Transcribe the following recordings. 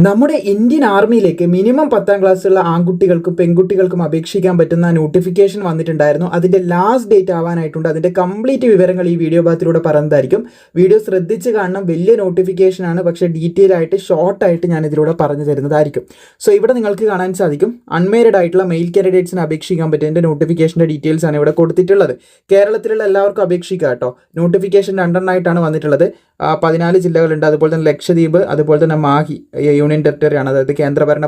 നമ്മുടെ Indian ആർമിയിലേക്ക് minimum 10ാം ക്ലാസ്സുള്ള ആൺകുട്ടികൾക്കും പെൺകുട്ടികൾക്കും അപേക്ഷിക്കാൻ പറ്റുന്ന നോട്ടിഫിക്കേഷൻ വന്നിട്ടുണ്ടായിരുന്നു. അതിൻ്റെ ലാസ്റ്റ് ഡേറ്റ് ആവാനായിട്ടുണ്ട്. അതിൻ്റെ കംപ്ലീറ്റ് വിവരങ്ങൾ ഈ വീഡിയോ ഭാഗത്തിലൂടെ പറയുന്നതായിരിക്കും. വീഡിയോ ശ്രദ്ധിച്ച് കാണണം. വലിയ നോട്ടിഫിക്കേഷനാണ്, പക്ഷേ ഡീറ്റെയിൽ ആയിട്ട് ഷോർട്ടായിട്ട് ഞാൻ ഇതിലൂടെ പറഞ്ഞു തരുന്നതായിരിക്കും. സോ ഇവിടെ നിങ്ങൾക്ക് കാണാൻ സാധിക്കും, അൺമേരിഡ് ആയിട്ടുള്ള മെയിൽ കാൻഡിഡേറ്റ്സിന് അപേക്ഷിക്കാൻ പറ്റുന്നതിൻ്റെ നോട്ടിഫിക്കേഷൻ്റെ ഡീറ്റെയിൽസ് ആണ് ഇവിടെ കൊടുത്തിട്ടുള്ളത്. കേരളത്തിലുള്ള എല്ലാവർക്കും അപേക്ഷിക്കാം കേട്ടോ. നോട്ടിഫിക്കേഷൻ രണ്ടെണ്ണമായിട്ടാണ് വന്നിട്ടുള്ളത്. 14 ജില്ലകളുണ്ട്. അതുപോലെ തന്നെ ലക്ഷദ്വീപ്, അതുപോലെ തന്നെ മാഹി യൂണിയൻ ടെറിട്ടറിയാണ്, അതായത് കേന്ദ്രഭരണ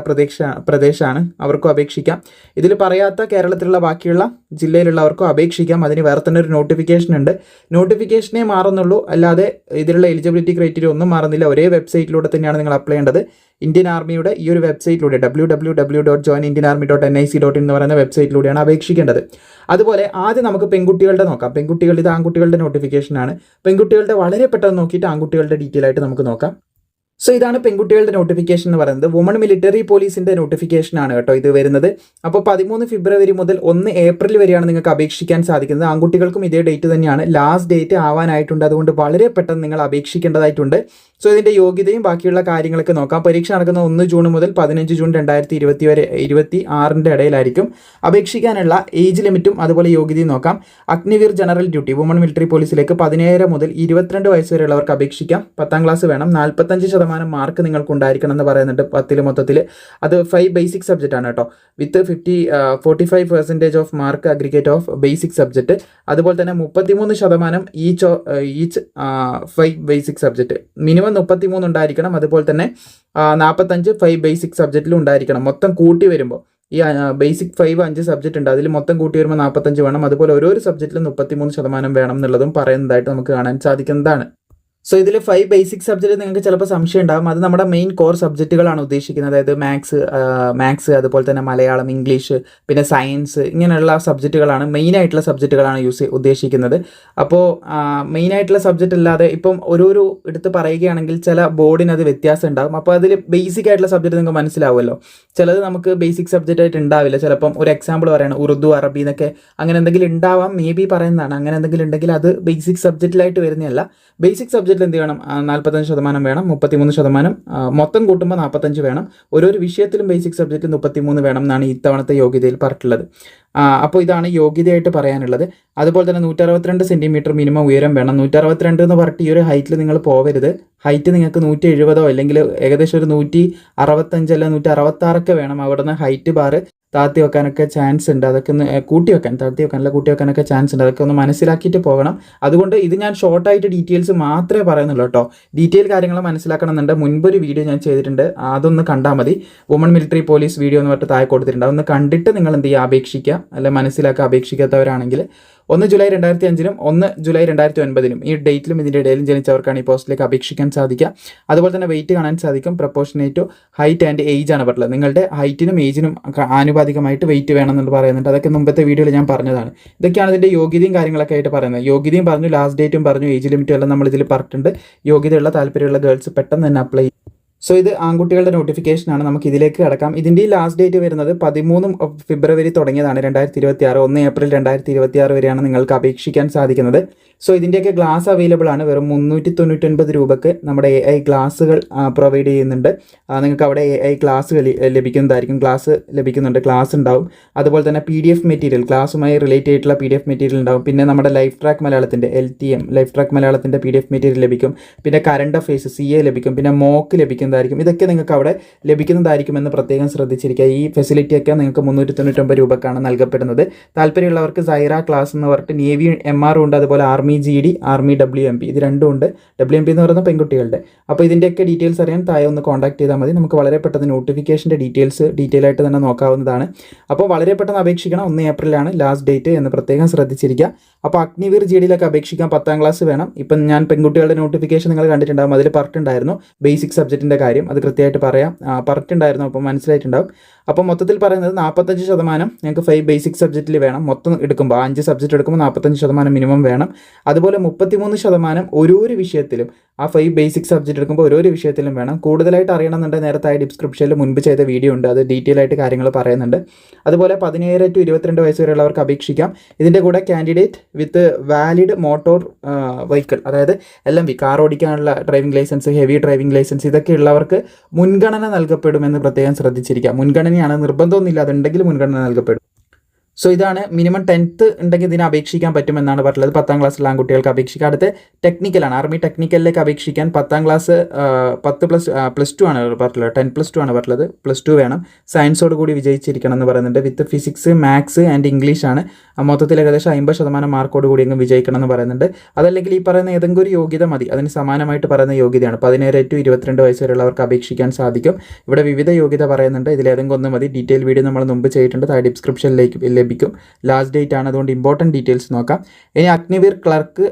പ്രദേശമാണ്, അവർക്കും അപേക്ഷിക്കാം. ഇതിൽ പറയാത്ത കേരളത്തിലുള്ള ബാക്കിയുള്ള ജില്ലയിലുള്ളവർക്കും അപേക്ഷിക്കാം. അതിന് വേറെ തന്നെ ഒരു നോട്ടിഫിക്കേഷൻ ഉണ്ട്. നോട്ടിഫിക്കേഷനേ മാറുന്നുള്ളൂ, അല്ലാതെ ഇതിലുള്ള എലിജിബിലിറ്റി ക്രൈറ്റീരിയ ഒന്നും മാറുന്നില്ല. ഒരേ വെബ്സൈറ്റിലൂടെ തന്നെയാണ് നിങ്ങൾ അപ്ലൈ ചെയ്യേണ്ടത്. ഇന്ത്യൻ ആർമിയുടെ ഈ ഒരു വെബ്സൈറ്റിലൂടെ www.joinindianarmy.nic.in എന്ന് പറയുന്ന വെബ്സൈറ്റിലൂടെയാണ് അപേക്ഷിക്കേണ്ടത്. അതുപോലെ ആദ്യം നമുക്ക് പെൺകുട്ടികളുടെ നോക്കാം. പെൺകുട്ടികളുടെ ഇത് ആൺകുട്ടികളുടെ നോട്ടിഫിക്കേഷനാണ്. പെൺകുട്ടികളുടെ വളരെ പെട്ടെന്ന് നോക്കിയിട്ട് ആൺകുട്ടികളുടെ ഡീറ്റെയിൽ ആയിട്ട് നമുക്ക് നോക്കാം. സോ ഇതാണ് പെൺകുട്ടികളുടെ നോട്ടിഫിക്കേഷൻ എന്ന് പറയുന്നത്. വുമൺ മിലിറ്ററി പോലീസിൻ്റെ നോട്ടിഫിക്കേഷനാണ് കേട്ടോ ഇത് വരുന്നത്. അപ്പോൾ 13 ഫെബ്രുവരി മുതൽ 1 ഏപ്രിൽ വരെയാണ് നിങ്ങൾക്ക് അപേക്ഷിക്കാൻ സാധിക്കുന്നത്. ആൺകുട്ടികൾക്കും ഇതേ ഡേറ്റ് തന്നെയാണ്. ലാസ്റ്റ് ഡേറ്റ് ആവാനായിട്ടുണ്ട്. അതുകൊണ്ട് വളരെ പെട്ടെന്ന് നിങ്ങൾ അപേക്ഷിക്കേണ്ടതായിട്ടുണ്ട്. സോ ഇതിൻ്റെ യോഗ്യതയും ബാക്കിയുള്ള കാര്യങ്ങളൊക്കെ നോക്കാം. പരീക്ഷ നടക്കുന്ന 1 ജൂൺ മുതൽ 15 ജൂൺ 2026 ഇടയിലായിരിക്കും. അപേക്ഷിക്കാനുള്ള ഏജ് ലിമിറ്റും അതുപോലെ യോഗ്യതയും നോക്കാം. Agniveer general duty woman military പോലീസിലേക്ക് 17 മുതൽ 22 വയസ്സ് വരെയുള്ളവർക്ക് അപേക്ഷിക്കാം. 10ാം ക്ലാസ് വേണം. 45% മാർക്ക് നിങ്ങൾക്ക് ഉണ്ടായിരിക്കണം എന്ന് പറയുന്നുണ്ട്. 10 മൊത്തത്തിൽ അത് 5 ബേസിക് സബ്ജക്റ്റ് ആണ് കേട്ടോ. വിത്ത് 45% off mark aggregate of basic subject. അതുപോലെ തന്നെ 33% ഈച്ച് 5 ബേസിക് സബ്ജക്റ്റ്. മിനിമം 33 ഉണ്ടായിരിക്കണം. അതുപോലെ തന്നെ 45 5 ബേസിക് സബ്ജക്റ്റിലും ഉണ്ടായിരിക്കണം. മൊത്തം കൂട്ടി വരുമ്പോൾ ഈ ബേസിക് 5 സബ്ജക്റ്റ് ഉണ്ട്, അതിൽ മൊത്തം കൂട്ടി വരുമ്പോൾ 45 വേണം. അതുപോലെ ഓരോരോ സബ്ജക്റ്റിലും 33% വേണം എന്നുള്ളതും പറയുന്നതായിട്ട് നമുക്ക് കാണാൻ സാധിക്കുന്നതാണ്. സോ ഇതിൽ 5 ബേസിക് സബ്ജക്റ്റ് നിങ്ങൾക്ക് ചിലപ്പോൾ സംശയം ഉണ്ടാകും. അത് നമ്മുടെ മെയിൻ കോർ സബ്ജക്റ്റുകളാണ് ഉദ്ദേശിക്കുന്നത്. അതായത് മാത്സ് അതുപോലെ തന്നെ മലയാളം, ഇംഗ്ലീഷ്, പിന്നെ സയൻസ്, ഇങ്ങനെയുള്ള സബ്ജക്റ്റുകളാണ് മെയിനായിട്ടുള്ള സബ്ജക്റ്റുകളാണ് ഉദ്ദേശിക്കുന്നത്. അപ്പോൾ മെയിനായിട്ടുള്ള സബ്ജക്റ്റ് അല്ലാതെ ഇപ്പം ഓരോരോ എടുത്ത് പറയുകയാണെങ്കിൽ ചില ബോർഡിന് അത് വ്യത്യാസം ഉണ്ടാകും. അപ്പോൾ അതിൽ ബേസിക് ആയിട്ടുള്ള സബ്ജക്റ്റ് നിങ്ങൾക്ക് മനസ്സിലാവുമല്ലോ. ചിലത് നമുക്ക് ബേസിക് സബ്ജക്റ്റ് ആയിട്ട് ഉണ്ടാവില്ല. ചിലപ്പം ഒരു എക്സാമ്പിൾ പറയണം, ഉറുദു, അറബി എന്നൊക്കെ അങ്ങനെ എന്തെങ്കിലും ഉണ്ടാവാം, മേ ബി പറയുന്നതാണ്. അങ്ങനെ എന്തെങ്കിലും ഉണ്ടെങ്കിൽ അത് ബേസിക് സബ്ജക്റ്റിലായിട്ട് വരുന്നതല്ല. ബേസിക് സബ്ജക്റ്റിൽ എന്ത് വേണം? 45% വേണം. 33% മൊത്തം കൂട്ടുമ്പോൾ 45 വേണം. ഓരോരു വിഷയത്തിലും ബേസിക് സബ്ജക്റ്റ് 33 വേണം എന്നാണ് ഇത്തവണത്തെ യോഗ്യതയിൽ പറഞ്ഞിട്ടുള്ളത്. അപ്പോൾ ഇതാണ് യോഗ്യതയായിട്ട് പറയാനുള്ളത്. അതുപോലെ തന്നെ 162 സെൻറ്റിമീറ്റർ മിനിമം ഉയരം വേണം. 162 എന്ന് പറഞ്ഞിട്ട് ഈ ഒരു ഹൈറ്റിൽ നിങ്ങൾ പോകരുത്. ഹൈറ്റ് നിങ്ങൾക്ക് 170 അല്ലെങ്കിൽ ഏകദേശം ഒരു 165 അല്ല 166 വേണം. അവിടെ നിന്ന് ഹൈറ്റ് ബാർ താഴ്ത്തി വെക്കാനൊക്കെ ചാൻസ് ഉണ്ട്. അതൊക്കെ ഒന്ന് കൂട്ടി വെക്കാനൊക്കെ ചാൻസ് ഉണ്ട്. അതൊക്കെ ഒന്ന് മനസ്സിലാക്കിയിട്ട് പോകണം. അതുകൊണ്ട് ഇത് ഞാൻ ഷോർട്ടായിട്ട് ഡീറ്റെയിൽസ് മാത്രമേ പറയുന്നുള്ളൂ കേട്ടോ. ഡീറ്റെയിൽ കാര്യങ്ങൾ മനസ്സിലാക്കണമെന്നുണ്ട്. മുൻപൊരു വീഡിയോ ഞാൻ ചെയ്തിട്ടുണ്ട്, അതൊന്ന് കണ്ടാൽ മതി. വുമൺ മിലിറ്ററി പോലീസ് വീഡിയോ എന്ന് പറഞ്ഞിട്ട് താഴെ കൊടുത്തിട്ടുണ്ട്. അതൊന്ന് കണ്ടിട്ട് നിങ്ങൾ എന്ത് ചെയ്യുക, അപേക്ഷിക്കുക. അല്ല മനസ്സിലാക്കുക. അപേക്ഷിക്കാത്തവരാണെങ്കിൽ 1 ജൂലൈ 2005 1 ജൂലൈ 2009 ഈ ഡേറ്റിലും ഇതിൻ്റെ ഇടയിലും ജനിച്ചവർക്കാണ് ഈ പോസ്റ്റിലേക്ക് അപേക്ഷിക്കാൻ സാധിക്കുക. അതുപോലെ തന്നെ വെയിറ്റ് കാണാൻ സാധിക്കും. Proportionate to height and age ആണ് പറഞ്ഞത്. നിങ്ങളുടെ ഹൈറ്റിനും ഏജിനും ആനുപാതികമായിട്ട് വെയിറ്റ് വേണമെന്ന് പറയുന്നുണ്ട്. അതൊക്കെ മുമ്പത്തെ വീഡിയോയിൽ ഞാൻ പറഞ്ഞതാണ്. ഇതൊക്കെയാണ് ഇതിൻ്റെ യോഗ്യതയും കാര്യങ്ങളൊക്കെ ആയിട്ട് പറയുന്നത്. യോഗ്യതയും പറഞ്ഞു, ലാസ്റ്റ് ഡേറ്റും പറഞ്ഞു, ഏജ് ലിമിറ്റും എല്ലാം നമ്മൾ ഇതിൽ പറഞ്ഞിട്ടുണ്ട്. യോഗ്യതയുള്ള താല്പര്യമുള്ള ഗേൾസ് പെട്ടെന്ന് തന്നെ അപ്ലൈ ചെയ്യും. സോ ഇത് ആൺകുട്ടികളുടെ നോട്ടിഫിക്കേഷനാണ്. നമുക്ക് ഇതിലേക്ക് കിടക്കാം. ഇതിൻ്റെ ലാസ്റ്റ് ഡേറ്റ് വരുന്നത് 13 ഫെബ്രുവരി തുടങ്ങിയതാണ് 2026. 1 ഏപ്രിൽ 2026 വരെയാണ് നിങ്ങൾക്ക് അപേക്ഷിക്കാൻ സാധിക്കുന്നത്. സോ ഇതിൻ്റെയൊക്കെ ഗ്ലാസ് അവൈലബിൾ ആണ്. വെറും 399 രൂപയ്ക്ക് നമ്മുടെ AI ഗ്ലാസുകൾ പ്രൊവൈഡ് ചെയ്യുന്നുണ്ട്. നിങ്ങൾക്ക് അവിടെ AI ഗ്ലാസ് ലഭിക്കുന്നതായിരിക്കും. ഗ്ലാസ് ലഭിക്കുന്നുണ്ട്, ക്ലാസ് ഉണ്ടാവും. അതുപോലെ തന്നെ PDF മെറ്റീരിയൽ, ക്ലാസ്സുമായി റിലേറ്റ് ചെയ്തിട്ടുള്ള PDF മെറ്റീരിയൽ ഉണ്ടാവും. പിന്നെ നമ്മുടെ ലൈഫ് ട്രാക്ക് മലയാളത്തിൻ്റെ LTM ലൈഫ് ട്രാക്ക് മലയാളത്തിൻ്റെ PDF മെറ്റീരിയൽ ലഭിക്കും. പിന്നെ കറണ്ട് അഫയേഴ്സ് CA ലഭിക്കും. പിന്നെ മോക്ക് ലഭിക്കുന്നതായിരിക്കും. ഇതൊക്കെ നിങ്ങൾക്ക് അവിടെ ലഭിക്കുന്നതായിരിക്കുമെന്ന് പ്രത്യേകം ശ്രദ്ധിച്ചിരിക്കുക. ഈ ഫെസിലിറ്റിയൊക്കെ നിങ്ങൾക്ക് 399 രൂപക്കാണ് നൽകപ്പെടുന്നത്. താല്പര്യമുള്ളവർക്ക് സൈറ ക്ലാസ് എന്ന് പറഞ്ഞിട്ട് നേവി MR ഉണ്ട്. അതുപോലെ ആർമി GD, ആർമി WMP, ഇത് രണ്ടും ഉണ്ട്. WMP എന്ന് പറയുന്നത് പെൺകുട്ടികളുടെ. അപ്പോൾ ഇതിൻ്റെയൊക്കെ ഡീറ്റെയിൽസ് അറിയാൻ താഴെ ഒന്ന് കോൺടാക്ട് ചെയ്താൽ മതി. നമുക്ക് വളരെ പെട്ടെന്ന് നോട്ടിഫിക്കേഷൻ്റെ ഡീറ്റെയിൽ ആയിട്ട് തന്നെ നോക്കാവുന്നതാണ്. അപ്പോൾ വളരെ പെട്ടെന്ന് അപേക്ഷിക്കണം. 1 ഏപ്രിലാണ് ലാസ്റ്റ് ഡേറ്റ് എന്ന് പ്രത്യേകം ശ്രദ്ധിച്ചിരിക്കുക. അപ്പോൾ അഗ്നിവീർ GDയിലൊക്കെ അപേക്ഷിക്കാൻ 10ാം ക്ലാസ് വേണം. ഇപ്പം ഞാൻ പെൺകുട്ടികളുടെ നോട്ടിഫിക്കേഷൻ നിങ്ങൾ കണ്ടിട്ടുണ്ടാകും. അതിൽ പറഞ്ഞിട്ടുണ്ടായിരുന്നു ബേസിക് സബ്ജക്റ്റിൻ്റെ കാര്യം. അത് കൃത്യമായിട്ട് പറയാം, പറഞ്ഞിട്ടുണ്ടായിരുന്നു. അപ്പോൾ മനസ്സിലായിട്ടുണ്ടാവും. അപ്പോൾ മൊത്തത്തിൽ പറയുന്നത് 45% ഞങ്ങൾക്ക് 5 ബേസിക് സബ്ജക്റ്റിൽ വേണം. മൊത്തം എടുക്കുമ്പോൾ 5 സബ്ജക്റ്റ് എടുക്കുമ്പോൾ 45% മിനിമം വേണം. അതുപോലെ 33% ഓരോരു വിഷയത്തിലും ആ 5 ബേസിക് സബ്ജക്റ്റ് എടുക്കുമ്പോൾ ഓരോരു വിഷയത്തിലും വേണം. കൂടുതലായിട്ട് അറിയണമെന്നുണ്ടെങ്കിൽ നേരത്തെ ഡിസ്ക്രിപ്ഷനിൽ മുൻപ് ചെയ്ത വീഡിയോ ഉണ്ട്, അത് ഡീറ്റെയിൽ ആയിട്ട് കാര്യങ്ങൾ പറയുന്നുണ്ട്. അതുപോലെ 17 to 22 വയസ്സ് വരെയുള്ളവർക്ക് അപേക്ഷിക്കാം. ഇതിൻ്റെ കൂടെ candidate with valid motor vehicle, അതായത് LMV, കാർ ഓടിക്കാനുള്ള driving licence, heavy driving licence, ഇതൊക്കെയുള്ള ഉള്ളവർക്ക് മുൻഗണന നൽകപ്പെടുമെന്ന് പ്രത്യേകം ശ്രദ്ധിച്ചിരിക്കുക. മുൻഗണനയാണ്, നിർബന്ധമൊന്നുമില്ല, അതുണ്ടെങ്കിൽ മുൻഗണന നൽകപ്പെടും. സോ ഇതാണ് മിനിമം 10th ഉണ്ടെങ്കിൽ ഇതിനെ അപേക്ഷിക്കാൻ പറ്റുമെന്നാണ് പറഞ്ഞത്. 10ാം ക്ലാസ്സിലുള്ള ആൺകുട്ടികൾക്ക് അപേക്ഷിക്കാം. അടുത്ത് ടെക്നിക്കലാണ്. ആർമി ടെക്നിക്കലിലേക്ക് അപേക്ഷിക്കാൻ 10ാം ക്ലാസ് 10+2 ആണ് പറഞ്ഞിട്ടുള്ളത്. 10+2 ആണ് പറഞ്ഞത്. +2 വേണം. സയൻസോട് കൂടി വിജയിച്ചിരിക്കണം എന്ന് പറയുന്നുണ്ട്. With physics, maths and English ആണ്. മൊത്തത്തിൽ ഏകദേശം 50% മാർക്കോട് കൂടി എങ്കിലും വിജയിക്കണം എന്ന് പറയുന്നുണ്ട്. അതല്ലെങ്കിൽ ഈ പറയുന്ന ഏതെങ്കിലും ഒരു യോഗ്യത മതി. അതിന് സമാനമായിട്ട് പറയുന്ന യോഗ്യതയാണ്. 17 to 22 വയസ്സ് വരെയുള്ളവർക്ക് അപേക്ഷിക്കാൻ സാധിക്കും. ഇവിടെ വിവിധ യോഗ്യത പറയുന്നുണ്ട്. ഇതിലേതെങ്കിലും ഒന്ന് മതി. ഡീറ്റെയിൽ വീഡിയോ നമ്മൾ മുമ്പ് ചെയ്തിട്ടുണ്ട്. താഴെ ഡിസ്ക്രിപ്ഷനിലേക്ക് ലഭിക്കും. ലാസ്റ്റ് ഡേറ്റ് ആണ്, അതുകൊണ്ട് ഇമ്പോർട്ടൻറ്റ് ഡീറ്റെയിൽസ് നോക്കാം. ഇനി Agniveer clerk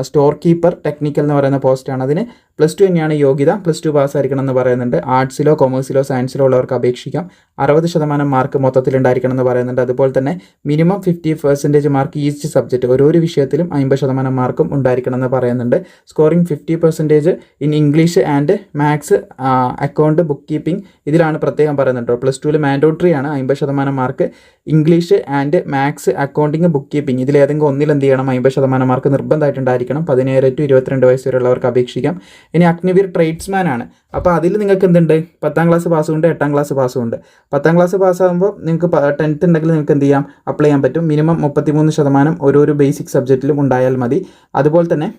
store keeper technical എന്ന് പറയുന്ന പോസ്റ്റാണ്. അതിന് +2 തന്നെയാണ് യോഗ്യത. +2 പാസ്സായിരിക്കണം എന്ന് പറയുന്നുണ്ട്. ആർട്സിലോ കൊമേഴ്സിലോ സയൻസിലോ ഉള്ളവർക്ക് അപേക്ഷിക്കാം. 60% മാർക്ക് മൊത്തത്തിൽ ഉണ്ടായിരിക്കണം എന്ന് പറയുന്നുണ്ട്. അതുപോലെ തന്നെ മിനിമം 50% മാർക്ക് ഈച്ച് സബ്ജക്റ്റ്, ഓരോ വിഷയത്തിലും 50% മാർക്കും ഉണ്ടായിരിക്കണം എന്ന് പറയുന്നുണ്ട്. Scoring 50% in English and maths, account, book keeping ഇതിലാണ് പ്രത്യേകം പറയുന്നുണ്ട്. +2 മാൻഡോട്ടറി ആണ് 50% mark. English and maths, accounting, book keeping ഇതിലേതെങ്കിലും ഒന്നിൽ എന്ത് ചെയ്യണം, 50% മാർക്ക് നിർബന്ധമായിട്ടുണ്ടായിരിക്കണം. 17 to 22 വയസ്സ് വരെയുള്ളവർക്ക് അപേക്ഷിക്കാം. ഇനി അഗ്നിവീർ ട്രേഡ്സ്മാൻ ആണ്. അപ്പോൾ അതിൽ നിങ്ങൾക്ക് എന്തുണ്ട്, 10ാം ക്ലാസ് പാസ്സുണ്ട്, 8ാം ക്ലാസ് പാസ്സുണ്ട്. 10ാം ക്ലാസ് പാസ്സാകുമ്പോൾ നിങ്ങൾക്ക് 10th ഉണ്ടെങ്കിൽ നിങ്ങൾക്ക് എന്ത് ചെയ്യാം, അപ്ലൈ ചെയ്യാൻ പറ്റും. മിനിമം 33% ഓരോ ബേസിക് സബ്ജക്റ്റിലും ഉണ്ടായാൽ മതി. അതുപോലെ തന്നെ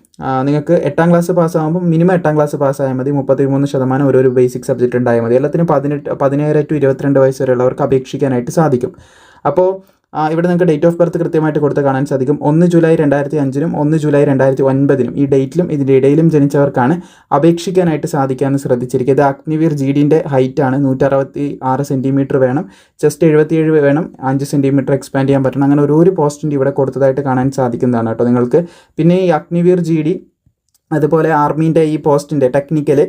നിങ്ങൾക്ക് 8ാം ക്ലാസ് പാസ്സാകുമ്പോൾ മിനിമം 8ാം ക്ലാസ് പാസ്സായാൽ മതി. 33% ഓരോ ബേസിക് സബ്ജക്റ്റ് ഉണ്ടായാൽ മതി. എല്ലാത്തിനും 17 to 22 വയസ്സ് വരെയുള്ളവർക്ക് അപേക്ഷിക്കാനായിട്ട് സാധിക്കും. അപ്പോൾ ഇവിടെ നിങ്ങൾക്ക് ഡേറ്റ് ഓഫ് ബർത്ത് കൃത്യമായിട്ട് കൊടുത്ത് കാണാൻ സാധിക്കും. 1 ജൂലൈ 2005 1 ജൂലൈ 2009 ഈ ഡേറ്റിലും ഇതിൻ്റെ ഇടയിലും ജനിച്ചവർക്കാണ് അപേക്ഷിക്കാനായിട്ട് സാധിക്കാമെന്ന് ശ്രദ്ധിച്ചിരിക്കുക. ഇത് അഗ്നിവീർ GDൻ്റെ ഹൈറ്റ് ആണ്. 166 സെൻറ്റിമീറ്റർ വേണം. ചെസ്റ്റ് 77 വേണം. 5 സെൻറ്റിമീറ്റർ എക്സ്പാൻഡ് ചെയ്യാൻ പറ്റണം. അങ്ങനെ ഓരോ പോസ്റ്റിൻ്റെ ഇവിടെ കൊടുത്തതായിട്ട് കാണാൻ സാധിക്കുന്നതാണ് കേട്ടോ നിങ്ങൾക്ക്. പിന്നെ ഈ അഗ്നിവീർ GD അതുപോലെ ആർമീൻ്റെ ഈ പോസ്റ്റിൻ്റെ ടെക്നിക്കൽ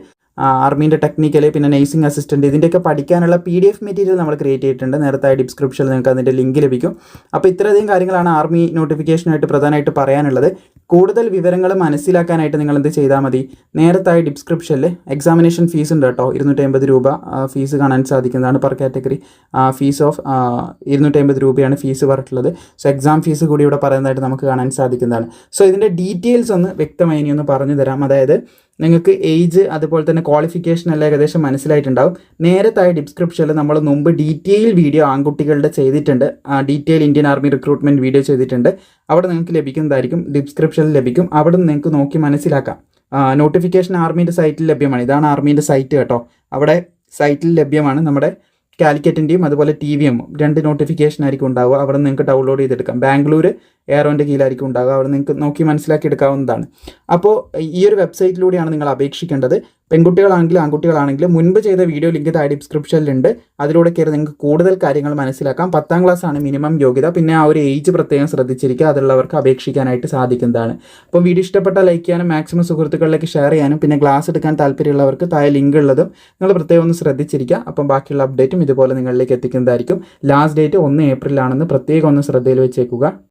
പിന്നെ നഴ്സിംഗ് അസിസ്റ്റൻറ്റ് ഇതിൻ്റെയൊക്കെ പഠിക്കാനുള്ള PDF മെറ്റീരിയൽ നമ്മൾ ക്രിയേറ്റ് ചെയ്തിട്ടുണ്ട്. നേരത്തെ ഡിസ്ക്രിപ്ഷനിൽ നിങ്ങൾക്ക് അതിൻ്റെ ലിങ്ക് ലഭിക്കും. അപ്പോൾ ഇത്രയധികം കാര്യങ്ങളാണ് ആർമി നോട്ടിഫിക്കേഷനായിട്ട് പ്രധാനമായിട്ട് പറയാനുള്ളത്. കൂടുതൽ വിവരങ്ങൾ മനസ്സിലാക്കാനായിട്ട് നിങ്ങൾ എന്ത് ചെയ്താൽ മതി, നേരത്തായി ഡിസ്ക്രിപ്ഷനിൽ എക്സാമിനേഷൻ ഫീസ് ഉണ്ട് കേട്ടോ. 250 രൂപ ഫീസ് കാണാൻ സാധിക്കുന്നതാണ്. പെർ കാറ്റഗറി ഫീസ് ഓഫ് 250 രൂപയാണ് ഫീസ് പറഞ്ഞിട്ടുള്ളത്. സോ എക്സാം ഫീസ് കൂടി ഇവിടെ പറയുന്നതായിട്ട് നമുക്ക് കാണാൻ സാധിക്കുന്നതാണ്. സോ ഇതിൻ്റെ ഡീറ്റെയിൽസ് ഒന്ന് വ്യക്തമായി ഇനി ഒന്ന് പറഞ്ഞു തരാം. അതായത് നിങ്ങൾക്ക് ഏജ് അതുപോലെ തന്നെ ക്വാളിഫിക്കേഷൻ എല്ലാം ഏകദേശം മനസ്സിലായിട്ടുണ്ടാവും. നേരത്തായി ഡിസ്ക്രിപ്ഷനിൽ നമ്മൾ മുമ്പ് ഡീറ്റെയിൽ വീഡിയോ ആൺകുട്ടികളുടെ ചെയ്തിട്ടുണ്ട്. Detail Indian army recruitment video ചെയ്തിട്ടുണ്ട്. അവിടെ നിങ്ങൾക്ക് ലഭിക്കുന്നതായിരിക്കും, ഡിസ്ക്രിപ്ഷനിൽ ലഭിക്കും. അവിടെ നിന്ന് നിങ്ങൾക്ക് നോക്കി മനസ്സിലാക്കാം. നോട്ടിഫിക്കേഷൻ ആർമീൻ്റെ സൈറ്റിൽ ലഭ്യമാണ്. ഇതാണ് ആർമീൻ്റെ സൈറ്റ് കേട്ടോ. അവിടെ സൈറ്റിൽ ലഭ്യമാണ്. നമ്മുടെ കാലിക്കറ്റിൻ്റെയും അതുപോലെ TVM 2 നോട്ടിഫിക്കേഷൻ ആയിരിക്കും ഉണ്ടാവുക. അവിടെ നിങ്ങൾക്ക് ഡൗൺലോഡ് ചെയ്തെടുക്കാം. ബാംഗ്ലൂർ എയറോൻ്റെ കീഴിലായിരിക്കും ഉണ്ടാകുക. അവിടെ നിങ്ങൾക്ക് നോക്കി മനസ്സിലാക്കി എടുക്കാവുന്നതാണ്. അപ്പോൾ ഈ ഒരു വെബ്സൈറ്റിലൂടെയാണ് നിങ്ങൾ അപേക്ഷിക്കേണ്ടത്. പെൺകുട്ടികളാണെങ്കിലും ആൺകുട്ടികളാണെങ്കിലും മുൻപ് ചെയ്ത വീഡിയോ ലിങ്ക് താഴെ ഡിസ്ക്രിപ്ഷനിലുണ്ട്. അതിലൂടെ കയറി നിങ്ങൾക്ക് കൂടുതൽ കാര്യങ്ങൾ മനസ്സിലാക്കാം. 10ാം ക്ലാസ് ആണ് മിനിമം യോഗ്യത. പിന്നെ ആ ഒരു ഏജ് പ്രത്യേകം ശ്രദ്ധിച്ചിരിക്കുക. അതുള്ളവർക്ക് അപേക്ഷിക്കാനായിട്ട് സാധിക്കുന്നതാണ്. അപ്പോൾ വീഡിയോ ഇഷ്ടപ്പെട്ടാൽ ലൈക്ക് ചെയ്യാനും മാക്സിമം സുഹൃത്തുക്കളിലേക്ക് ഷെയർ ചെയ്യാനും പിന്നെ ക്ലാസ് എടുക്കാൻ താല്പര്യമുള്ളവർക്ക് താഴെ ലിങ്ക് ഉള്ളതും നിങ്ങൾ പ്രത്യേകം ഒന്ന് ശ്രദ്ധിച്ചിരിക്കുക. അപ്പം ബാക്കിയുള്ള അപ്ഡേറ്റും ഇതുപോലെ നിങ്ങളിലേക്ക് എത്തിക്കുന്നതായിരിക്കും. ലാസ്റ്റ് ഡേറ്റ് 1 ഏപ്രിലാണെന്ന് പ്രത്യേകം ഒന്ന് ശ്രദ്ധയിൽ വെച്ചേക്കുക.